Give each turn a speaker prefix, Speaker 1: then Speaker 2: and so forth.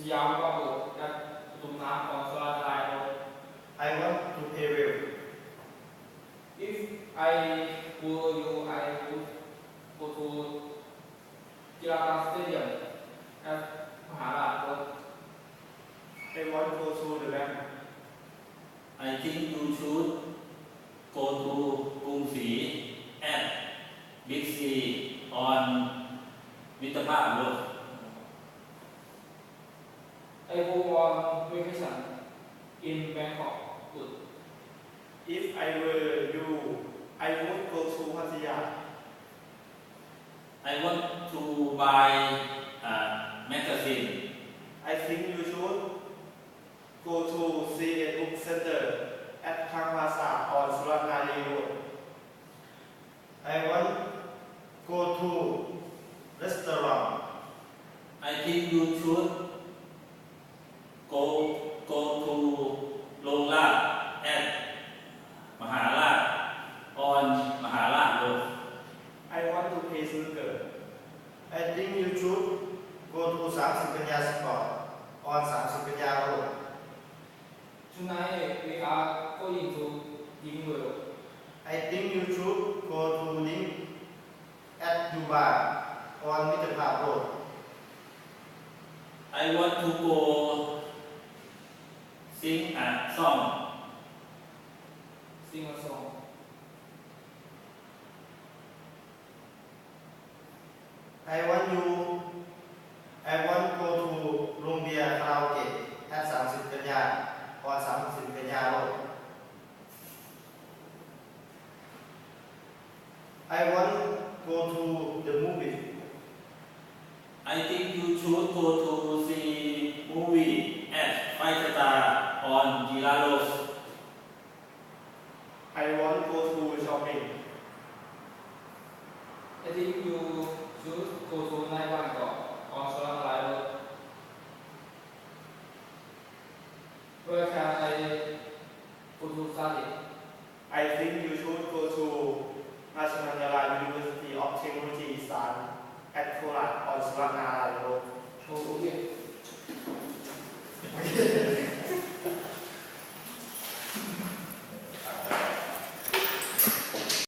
Speaker 1: Siam Bubble at Tumnam or Solar.
Speaker 2: I want to pay well.
Speaker 1: If I were you, I would go to Kirata Stadium at Maharashtra.
Speaker 2: I want to go to the bank.
Speaker 3: I think you should go to Kung Si at Big C on Mitraphat Road.
Speaker 1: I go on vacation in Bangkok. Good.
Speaker 2: If I were you, I would go to Pattaya.
Speaker 3: I want to buy a magazine.
Speaker 2: I think you should go to see a book center at Tang Plaza on Suratnadi Road. I want go to restaurant.
Speaker 3: I think you should go to Long Lad at Maharashtra on Maharashtra Road.
Speaker 2: I want to play snooker. I think you should go to 30 Kanya Sport on 30 Kanya Road.
Speaker 1: Tonight we are going to Yinglu.
Speaker 2: I think you should go to Link at Dubai on Mitraphat Road.
Speaker 3: I want to go sing a song.
Speaker 1: Sing a song.
Speaker 2: I want go to Lumbia Karaoke at 30 Kanya on 30 Kanya Road. I want go to the movie.
Speaker 3: I think you should go to see movie at Five Star on Gilaros.
Speaker 2: I want go to shopping.
Speaker 1: I think you should go to Nai Bangkok on Solar Road. Where can I go to study?
Speaker 2: I think you should go to National University of Technology Isan at Korat on Suratnadi Road.
Speaker 1: Oh, okay.